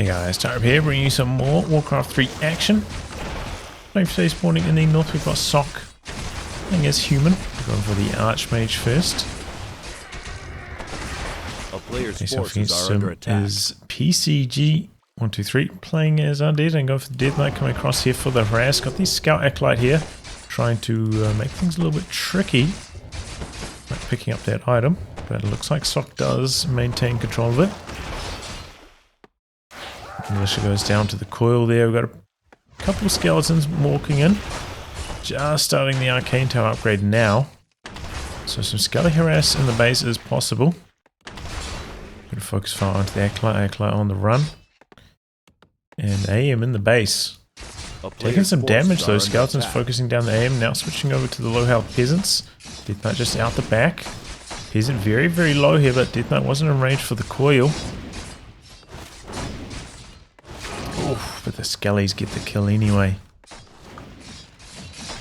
Hey guys, Tyrup here, bringing you some more Warcraft 3 action. Playing for today's morning in the north, we've got Sok playing as human. We're going for the Archmage first. A player's Face off forces against are under him attack. is PCG123 playing as Undead and go for the Death Knight, coming across here for the harass. Got the Scout Acolyte here, trying to make things a little bit tricky. Like picking up that item, but it looks like Sok does maintain control of it. Militia goes down to the coil there. We've got a couple of skeletons walking in. Just starting the Arcane Tower upgrade now. So some Skelly harass in the base is possible. Going to focus fire onto the Acolyte on the run. And AM in the base. Taking some damage though. Skeletons focusing down the AM. Now switching over to the low health Peasants. Death Knight just out the back. Peasant very, very low here, but Death Knight wasn't in range for the coil. Oof, but the Skellies get the kill anyway.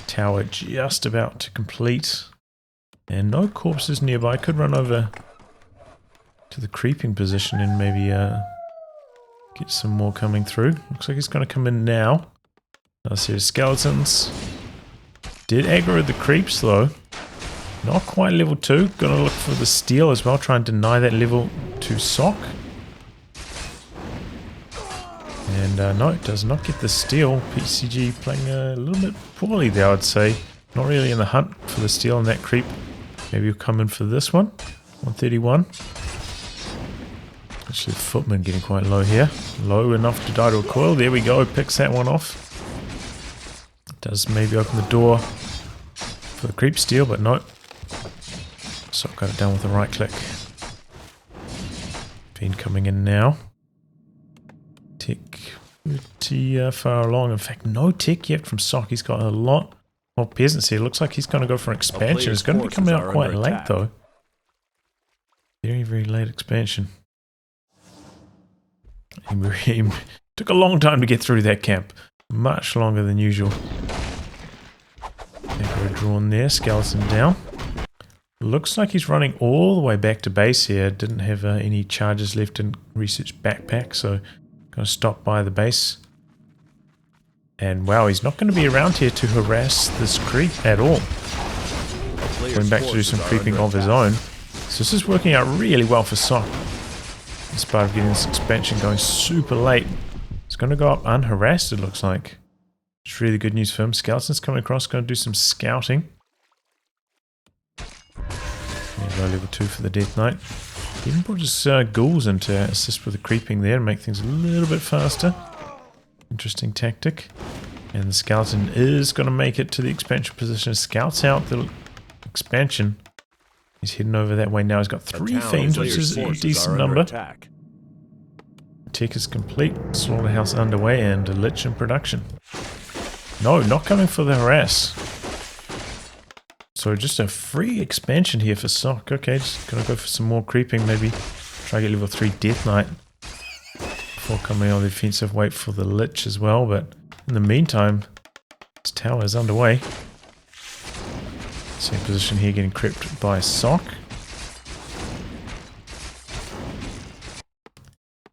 Tower just about to complete. And no corpses nearby. Could run over to the creeping position and maybe get some more coming through. Looks like he's going to come in now. Another series of skeletons. Did aggro the creeps though. Not quite level 2. Gonna look for the steal as well. Try and deny that level to Sok. And no, it does not get the steal. PCG playing a little bit poorly there, I would say. Not really in the hunt for the steal on that creep. Maybe he'll come in for this one. 131. Actually, the footman getting quite low here. Low enough to die to a coil. There we go. Picks that one off. Does maybe open the door for the creep steal, but no. Sok got it done with a right click. Fiend coming in now. Tick pretty far along. In fact, no tick yet from Sok. He's got a lot more peasants here. Looks like he's going to go for an expansion. It's going to be coming out quite late though. Very, very late expansion. He took a long time to get through that camp. Much longer than usual. Aggro drawn there. Skeleton down. Looks like he's running all the way back to base here. Didn't have any charges left in research backpack, so going to stop by the base. And wow, he's not going to be around here to harass this creep at all. Going back to do some creeping of his own. So this is working out really well for Sok. In spite of getting this expansion going super late. It's going to go up unharassed, it looks like. It's really good news for him. Skeletons coming across, going to do some scouting. There, level 2 for the Death Knight. Even brought his ghouls in to assist with the creeping there and make things a little bit faster. Interesting tactic. And the skeleton is going to make it to the expansion position. Scouts out the expansion. He's heading over that way now. He's got 3 fiends, which is a decent number. Tech is complete. Slaughterhouse underway and a lich in production. No, not coming for the harass. So just a free expansion here for Sok. Okay, just gonna go for some more creeping. Maybe try to get level 3 Death Knight before coming on the offensive. Wait for the lich as well. But in the meantime, this tower is underway. Same position here, getting crept by Sok.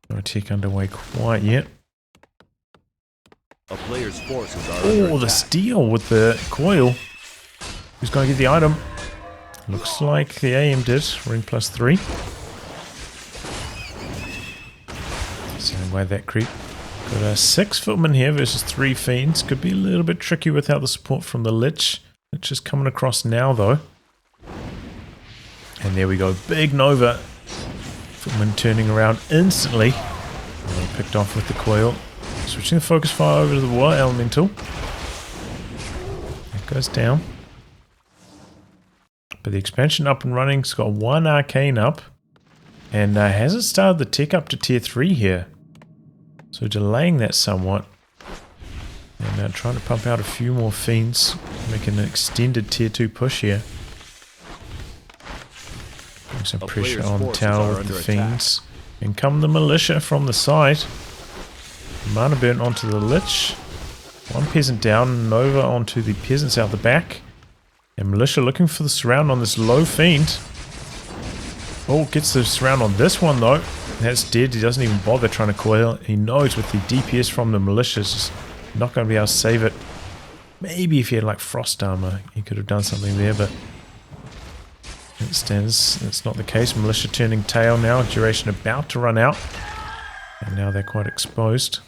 No tech underway quite yet. A player's forces are oh, the steal with the coil. Who's going to get the item? Looks like the AM did. Ring +3. Sending away that creep. Got a 6 footman here versus 3 fiends. Could be a little bit tricky without the support from the lich. Lich is coming across now though. And there we go. Big Nova. Footman turning around instantly. Picked off with the coil. Switching the focus fire over to the War Elemental. That goes down. But the expansion up and running. It's got 1 arcane up. And hasn't started the tech up to tier 3 here. So delaying that somewhat. And trying to pump out a few more fiends. Making an extended tier 2 push here. Putting some pressure on the tower with the fiends. And come the militia from the side. Mana burn onto the lich. 1 peasant down. Nova onto the peasants out the back. And militia looking for the surround on this low fiend. Oh, gets the surround on this one though. That's dead. He doesn't even bother trying to coil. He knows with the DPS from the militia, it's just not going to be able to save it. Maybe if he had like frost armor, he could have done something there, but it stands. That's not the case. Militia turning tail now. Duration about to run out. And now they're quite exposed.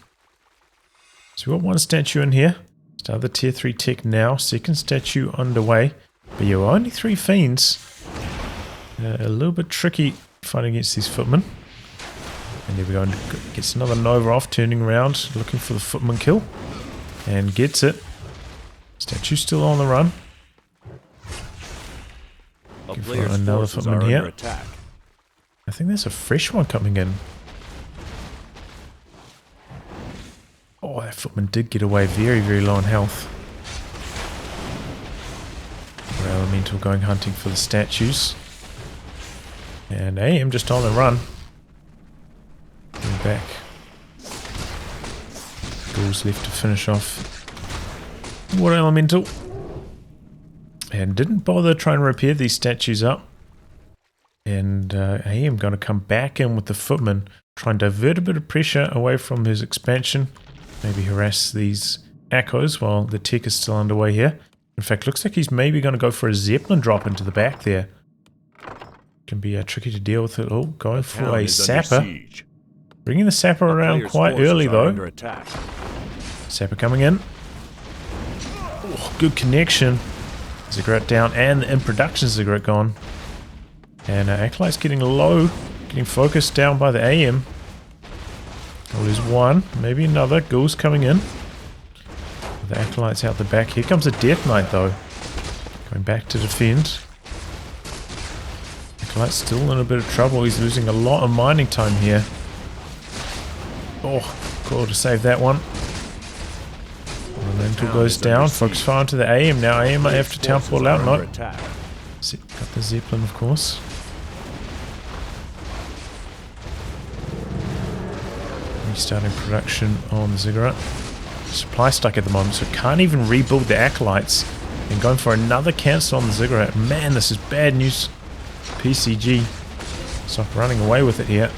So we've got one statue in here. Start the tier 3 tech now. Second statue underway. But yeah, only 3 fiends. A little bit tricky fighting against these footmen. And there we go. Gets another Nova off, turning around, looking for the footman kill. And gets it. Statue still on the run. Looking for another footman here. I think there's a fresh one coming in. Oh, that footman did get away very, very low on health. Elemental going hunting for the statues. And AM just on the run. Going back. Ghouls left to finish off Water Elemental. And didn't bother trying to repair these statues up. And AM going to come back in with the footman. Try and divert a bit of pressure away from his expansion. Maybe harass these echoes while the tech is still underway here. In fact, looks like he's maybe going to go for a Zeppelin drop into the back there. Can be tricky to deal with it all. Going for a sapper. Bringing the sapper around quite early though. Sapper coming in. Oh, good connection. Ziggurat down and the in production Ziggurat gone. And Acolyte's getting low. Getting focused down by the AM. Well, there's one. Maybe another. Ghouls coming in. The Acolyte's out the back. Here comes a Death Knight though. Going back to defend. Acolyte's still in a bit of trouble. He's losing a lot of mining time here. Oh, cool to save that one. Elemental goes down. Focus fire onto the AM now. AM might have to town fall out. No. Got the Zeppelin, of course. Restarting production on the Ziggurat. Supply stuck at the moment, so can't even rebuild the Acolytes. And going for another cancel on the Ziggurat. Man, this is bad news. PCG. Stop running away with it here.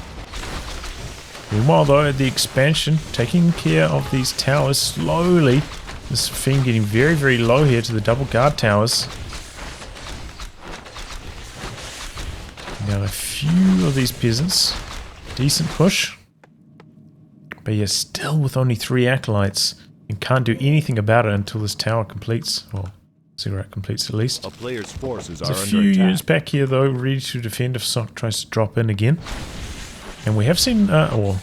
Meanwhile though, the expansion, taking care of these towers slowly. This fiend getting very, very low here to the double guard towers. Now a few of these peasants. Decent push. But yeah, still with only 3 Acolytes. And can't do anything about it until this tower completes. Or Ziggurat completes at least. A player's forces There's are a few under attack. units back here though, ready to defend if Sok tries to drop in again. And we have seen, or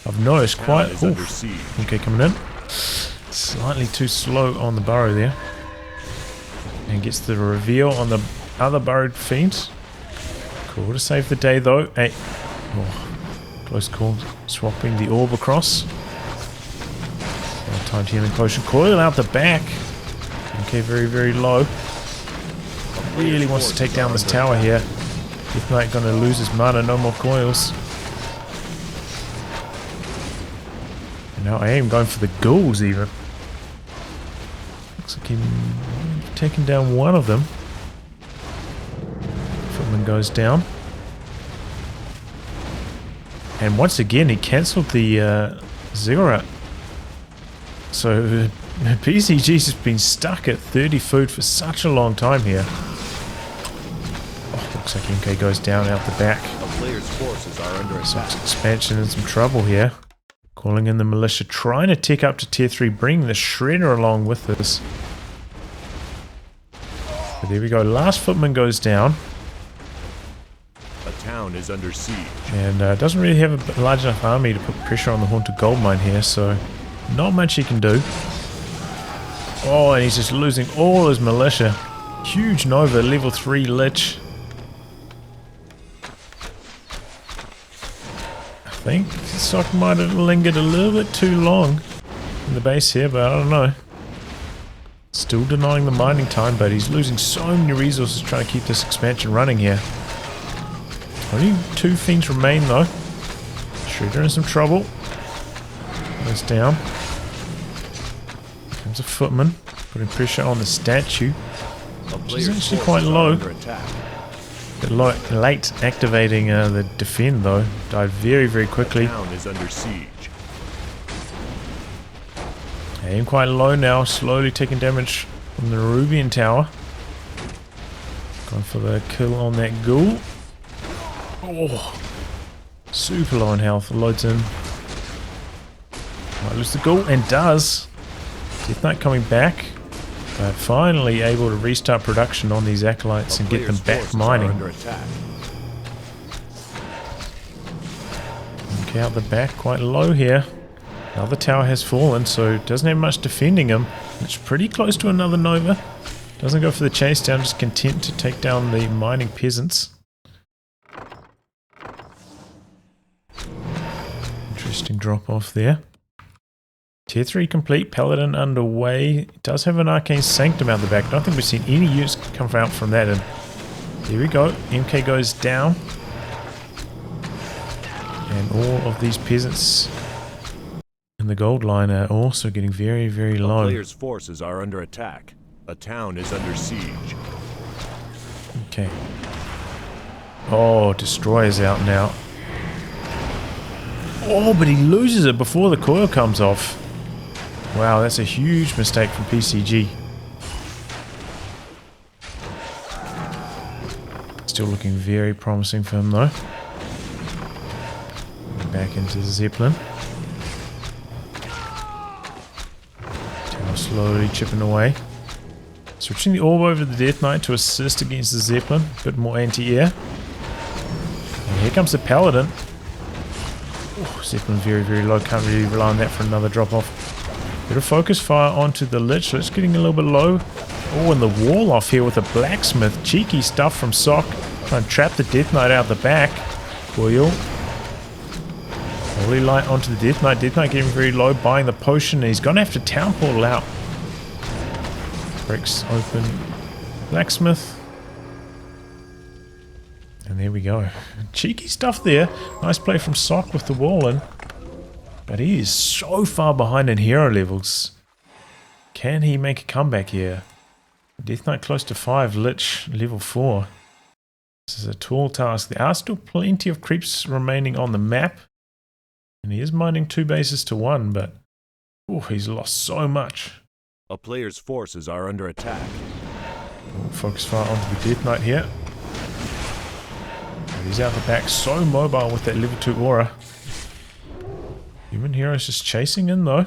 I've noticed quite... Okay, coming in. Slightly too slow on the burrow there. And gets the reveal on the other burrowed fiends. Cool to save the day though. Hey. Oh, close call. Swapping the orb across. Timed healing potion. Coil out the back. Okay, very, very low. Really wants to take down this tower here. Death Knight gonna lose his mana. No more coils. And now I am going for the ghouls even. Looks like he's taking down one of them. Footman goes down. And once again he cancelled the Ziggurat. So PCG's has been stuck at 30 food for such a long time here. Oh, looks like MK goes down out the back. A player's forces are under attack. Expansion in some trouble here. Calling in the militia, trying to tick up to tier 3, bringing the shredder along with this. But there we go, last footman goes down. A town is under siege. And doesn't really have a large enough army to put pressure on the Haunted Gold Mine here, so not much he can do. Oh, and he's just losing all his militia. Huge Nova, level 3 Lich. I think Sok might have lingered a little bit too long in the base here, but I don't know. Still denying the mining time, but he's losing so many resources trying to keep this expansion running here. Only 2 fiends remain though. Shredder in some trouble. Goes down. Comes a footman, putting pressure on the statue. Which is actually quite low. Bit late activating the defend though. Died very, very quickly. The town is under siege. Aim quite low now, slowly taking damage from the Rubian tower. Going for the kill on that ghoul. Oh, super low in health. Loads in. Might lose the ghoul, and does. Death Knight coming back. But finally able to restart production on these acolytes and get them back mining. Okay, out the back, quite low here. Now the tower has fallen, so doesn't have much defending him. It's pretty close to another Nova. Doesn't go for the chase down, just content to take down the mining peasants. Interesting drop off there. Tier 3 complete, Paladin underway. It does have an Arcane Sanctum out the back. I don't think we've seen any units come out from that. And there we go. MK goes down. And all of these peasants in the gold line are also getting very, very low. The player's forces are under attack. A town is under siege. Okay. Oh, Destroyer's out now. Oh, but he loses it before the coil comes off. Wow, that's a huge mistake from PCG. Still looking very promising for him though. Back into the Zeppelin. Tower slowly chipping away. Switching the orb over to the Death Knight to assist against the Zeppelin. A bit more anti-air. And here comes the Paladin. Oh, Zeppelin very, very low. Can't really rely on that for another drop off. Bit of focus fire onto the Lich. Lich getting a little bit low. Oh, and the wall off here with a blacksmith. Cheeky stuff from Sok. Trying to trap the Death Knight out the back. Coil. Holy light onto the Death Knight. Death Knight getting very low. Buying the potion. He's going to have to town portal out. Breaks open blacksmith. And there we go. Cheeky stuff there. Nice play from Sok with the wall in. But he is so far behind in hero levels. Can he make a comeback here? Death Knight close to 5, Lich level 4. This is a tall task. There are still plenty of creeps remaining on the map. And he is mining 2 bases to 1, but oh, he's lost so much. A player's forces are under attack. Oh, focus fire onto the Death Knight here. But he's out the back, so mobile with that level 2 aura. Human Hero's just chasing in though.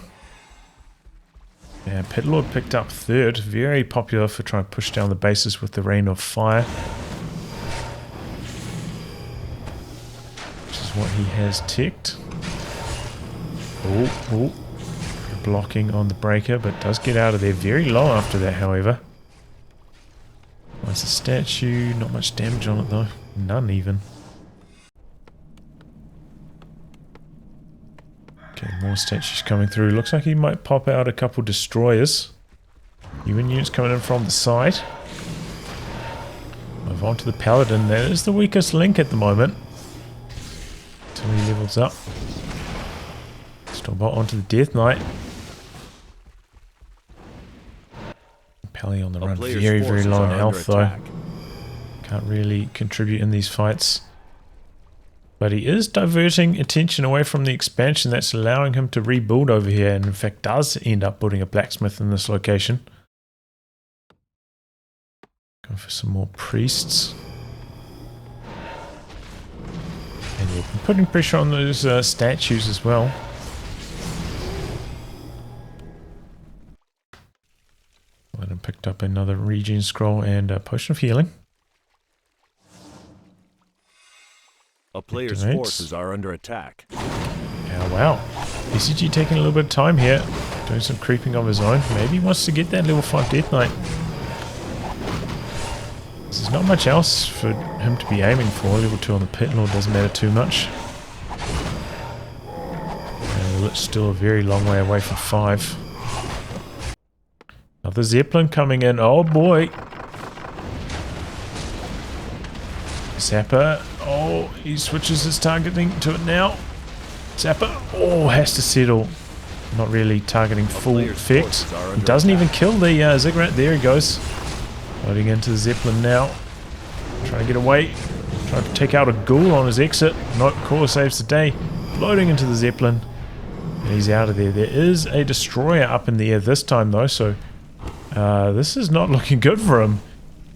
And Pit Lord picked up 3rd. Very popular for trying to push down the bases with the Rain of Fire. Which is what he has ticked. Oh. Blocking on the breaker, but does get out of there very low after that, however. Nice a statue. Not much damage on it though. None even. Okay, more statues coming through. Looks like he might pop out a couple destroyers. Human units coming in from the side. Move on to the Paladin. That is the weakest link at the moment. Until he levels up. Still onto the Death Knight. Pally on the run. Very, very low in health though. Can't really contribute in these fights. But he is diverting attention away from the expansion. That's allowing him to rebuild over here. And in fact does end up building a blacksmith in this location. Going for some more priests. And yeah, putting pressure on those statues as well. And picked up another regen scroll and a potion of healing. A player's forces are under attack. Oh wow. PCG taking a little bit of time here. Doing some creeping of his own. Maybe he wants to get that level 5 Death Knight. There's not much else for him to be aiming for. Level 2 on the Pit Lord doesn't matter too much. And it's still a very long way away from 5. Another Zeppelin coming in. Oh boy. Zapper. Oh, he switches his targeting to it now. Zapper. Oh, has to settle. Not really targeting full effect. He doesn't even kill the Ziggurat. There he goes. Loading into the Zeppelin now. Trying to get away. Trying to take out a ghoul on his exit. Nope, Core saves the day. Loading into the Zeppelin. And he's out of there. There is a destroyer up in the air this time though, so this is not looking good for him.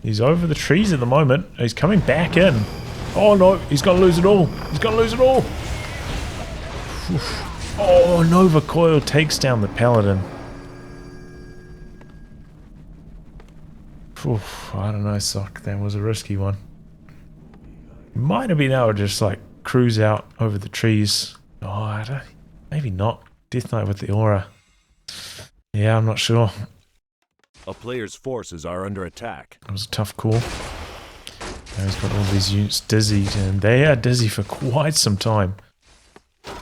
He's over the trees at the moment. He's coming back in. Oh no, he's going to lose it all. He's going to lose it all. Oof. Oh, Nova Coil takes down the Paladin. Oof, I don't know, Sok. That was a risky one. Might have been able to just like cruise out over the trees. Oh, I don't. Maybe not. Death Knight with the aura. Yeah, I'm not sure. A player's forces are under attack. That was a tough call. Now he's got all these units dizzied, and they are dizzy for quite some time. But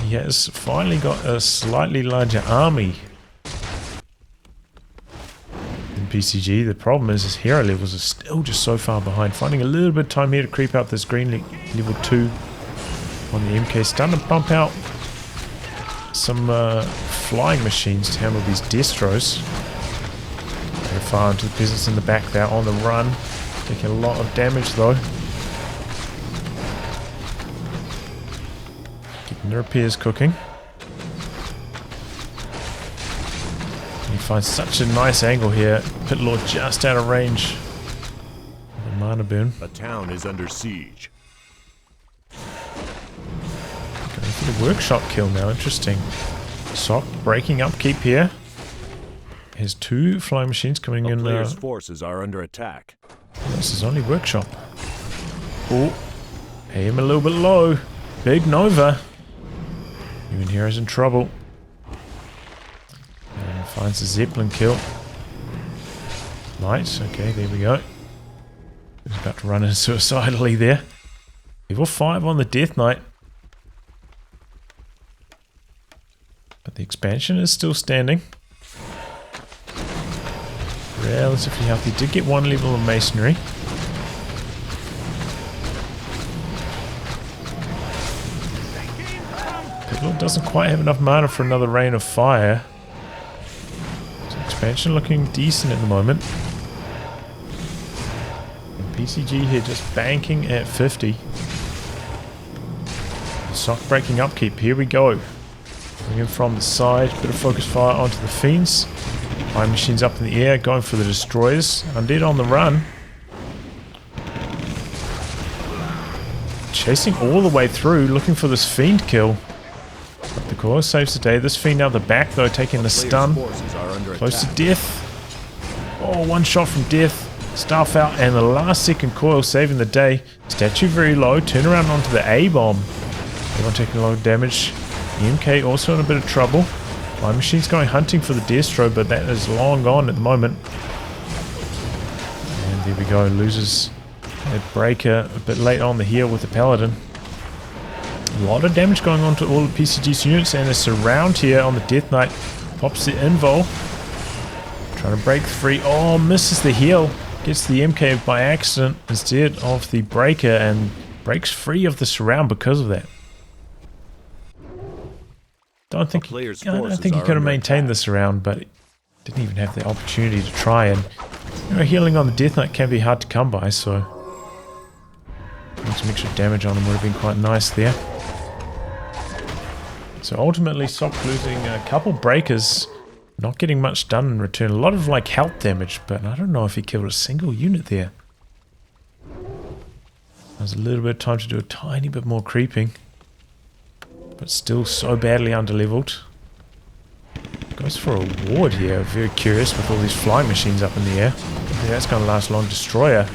he has finally got a slightly larger army than PCG. The problem is his hero levels are still just so far behind. Finding a little bit of time here to creep out this green level 2 on the MK. Starting to bump out some flying machines to handle these destros. Very far into the peasants in the back there on the run. Taking a lot of damage though. Getting the repairs cooking. And he finds such a nice angle here. Pit Lord just out of range. The mana boon. A town is under siege. Going for the workshop kill now, interesting. Sok breaking upkeep here. Has 2 flying machines coming in. Player's forces are under attack. This is only workshop. Oh, aim a little bit low. Big Nova. Human hero's in trouble. And finds a Zeppelin kill. Nice, okay, there we go. He's about to run in suicidally there. Level 5 on the Death Knight. But the expansion is still standing. Relatively healthy. Did get 1 level of masonry. Piccolo doesn't quite have enough mana for another rain of fire. So expansion looking decent at the moment. And PCG here just banking at 50. Sok breaking upkeep. Here we go. Coming in from the side. Bit of focus fire onto the fiends. Flying machines up in the air, going for the destroyers. Undead on the run. Chasing all the way through, looking for this fiend kill. But the core saves the day. This fiend out the back though, taking the stun. Close to death. Oh, 1 shot from death. Staff out, and the last second coil saving the day. Statue very low. Turn around onto the A-bomb. Everyone taking a lot of damage. The MK also in a bit of trouble. My machine's going hunting for the Destro, but that is long gone at the moment. And there we go, loses a breaker a bit late on the heel with the Paladin. A lot of damage going on to all the PCG's units, and a surround here on the Death Knight. Pops the invul. Trying to break free. Oh, misses the heel. Gets the MK by accident instead of the breaker, and breaks free of the surround because of that. I don't think he could have maintained this around, but didn't even have the opportunity to try. And you know, healing on the Death Knight can be hard to come by, so putting some extra damage on him would have been quite nice there. So ultimately, Sok losing a couple breakers, not getting much done in return. A lot of like health damage, but I don't know if he killed a single unit there. There's a little bit of time to do a tiny bit more creeping. But still so badly underleveled. Goes for a ward here. Very curious with all these flying machines up in the air. Yeah, that's going to last long. Destroyer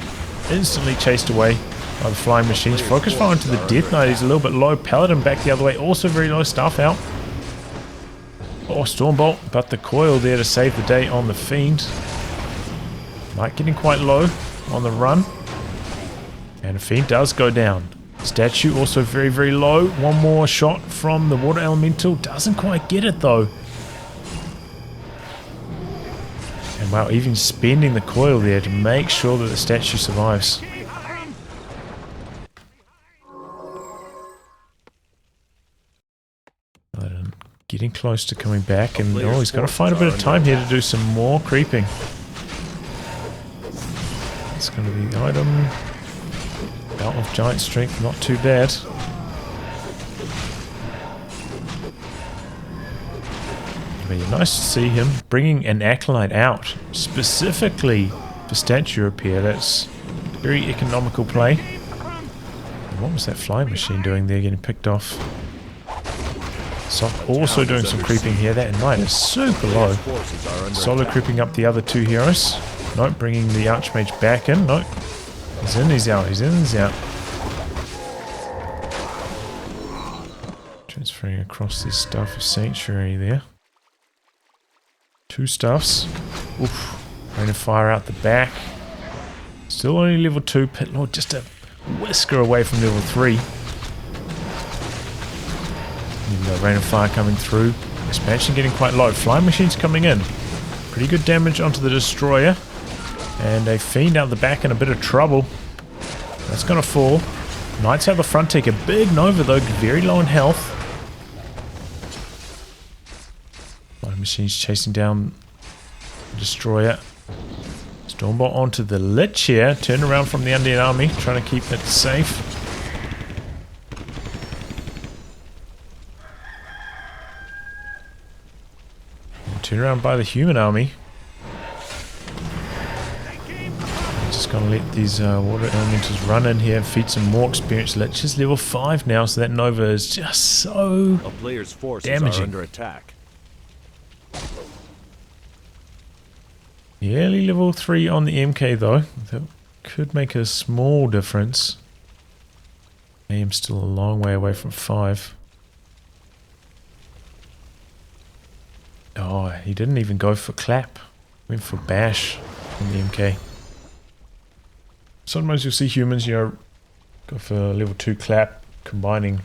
instantly chased away by the flying machines. Focus fire into the Death Knight. He's a little bit low. Paladin back the other way. Also very low. Staff out. Oh, Stormbolt. But the coil there to save the day on the Fiend. Knight getting quite low on the run. And the Fiend does go down. Statue also very, very low. 1 more shot from the Water Elemental. Doesn't quite get it though. And wow, even spending the coil there to make sure that the statue survives. Getting close to coming back, and oh, he's got to find a bit of time here to do some more creeping. That's going to be the item. Belt of giant strength, not too bad. It'll be nice to see him bringing an acolyte out, specifically for statue repair. That's very economical play. And what was that flying machine doing there, getting picked off? Sok also doing some creeping here. That knight is super low. Solo creeping up the other two heroes. Nope, bringing the Archmage back in. Nope. He's in, he's out, he's in, he's out. Transferring across this Staff of Sanctuary there. Two stuffs. Oof. Rain of Fire out the back. Still only level 2. Pit Lord just a whisker away from level 3. Even though Rain of Fire coming through. Expansion getting quite low. Flying Machines coming in. Pretty good damage onto the Destroyer. And a Fiend out the back in a bit of trouble. That's going to fall. Knights out the front take a big Nova though. Very low in health. Flying Machines chasing down the Destroyer. Stormbolt onto the Lich here. Turn around from the Undead Army. Trying to keep it safe. Turn around by the human army. Just gonna let these water elementals run in here and feed some more experience. Lich is level 5 now, so that Nova is just so A player's forces damaging. are under attack. Nearly level 3 on the MK though. That could make a small difference. I am still a long way away from 5. Oh, he didn't even go for clap. Went for bash on the MK. Sometimes you'll see humans, go for level 2 clap. Combining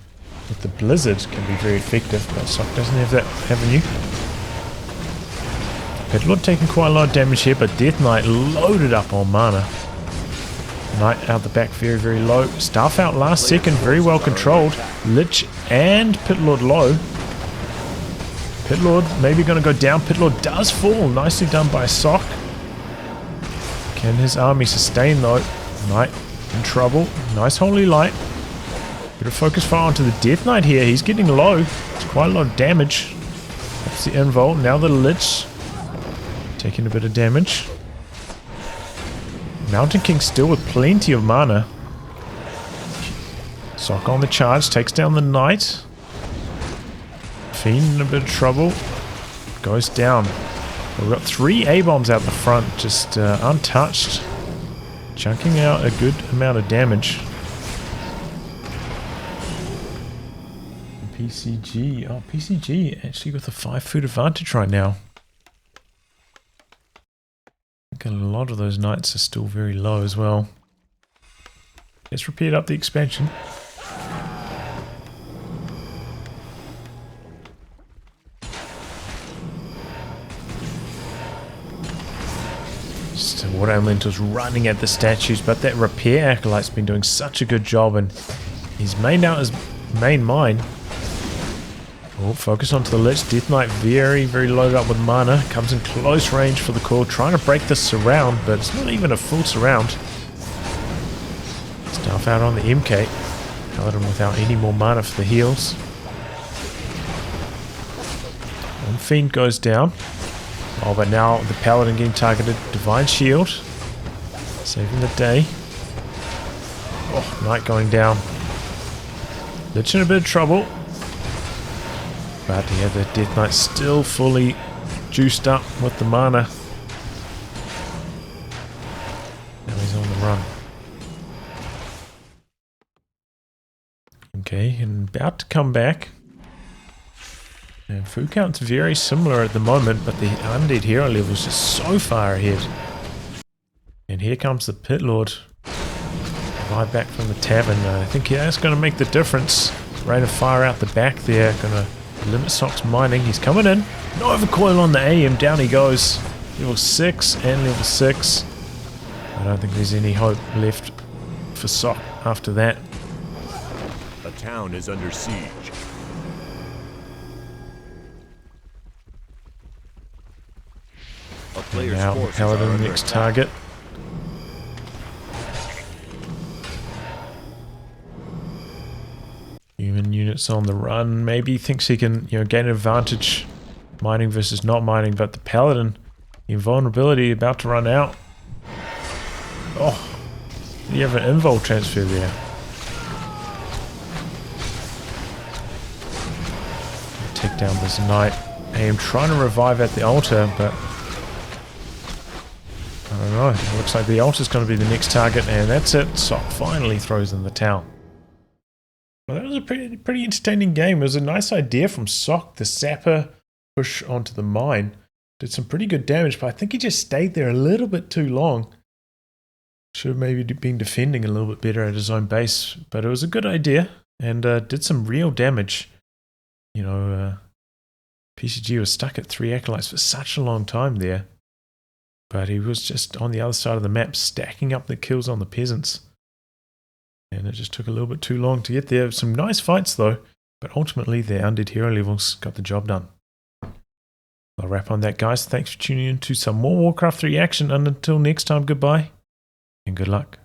with the blizzard can be very effective, but Sok doesn't have that avenue. Pit Lord taking quite a lot of damage here, but Death Knight loaded up on mana. Knight out the back very, very low. Staff out last second, very well controlled. Lich and Pit Lord low. Pit Lord maybe going to go down. Pit Lord does fall. Nicely done by Sok. Can his army sustain though? Knight in trouble. Nice Holy Light. Bit of focus fire onto the Death Knight here. He's getting low. It's quite a lot of damage. That's the invul. Now the Lich. Taking a bit of damage. Mountain King still with plenty of mana. Sok on the charge. Takes down the Knight. Fiend in a bit of trouble. Goes down. We've got 3 A-bombs out the front, just untouched. Chunking out a good amount of damage. PCG. Oh, PCG actually with a 5-foot advantage right now. I think a lot of those knights are still very low as well. Let's repeat up the expansion. Water Elemental's running at the statues, but that repair acolyte's been doing such a good job, and he's mained out his main mine. Oh, focus onto the Lich. Death Knight very, very loaded up with mana. Comes in close range for the core, trying to break the surround, but it's not even a full surround. Staff out on the MK. Paladin without any more mana for the heals. One Fiend goes down. Oh, but now the Paladin getting targeted. Divine Shield. Saving the day. Oh, Knight going down. Lich in a bit of trouble. But yeah, the Death Knight still fully juiced up with the mana. Now he's on the run. Okay, and about to come back. And food count's very similar at the moment, but the undead hero level is just so far ahead. And here comes the Pit Lord. Right back from the tavern. I think that's going to make the difference. Rain of Fire out the back there. Going to limit Sok's mining. He's coming in. Nova Coil on the AM. Down he goes. Level 6 and level 6. I don't think there's any hope left for Sok after that. A town is under siege. And now Paladin next target. units on the run. Maybe he thinks he can, you know, gain an advantage mining versus not mining, but the Paladin, the invulnerability about to run out. Oh, you have an invul transfer there. Take down this knight. I am trying to revive at the altar, but I don't know. It looks like the altar's going to be the next target, and that's it. Sok finally throws in the towel. Well, that was a pretty entertaining game. It was a nice idea from Sok. The sapper push onto the mine did some pretty good damage, but I think he just stayed there a little bit too long. Should have maybe been defending a little bit better at his own base, but it was a good idea and did some real damage. You know, PCG was stuck at 3 acolytes for such a long time there, but he was just on the other side of the map stacking up the kills on the peasants. And it just took a little bit too long to get there. Some nice fights though, but ultimately their undead hero levels got the job done. I'll wrap on that, guys. Thanks for tuning in to some more Warcraft 3 action, and until next time, goodbye and good luck.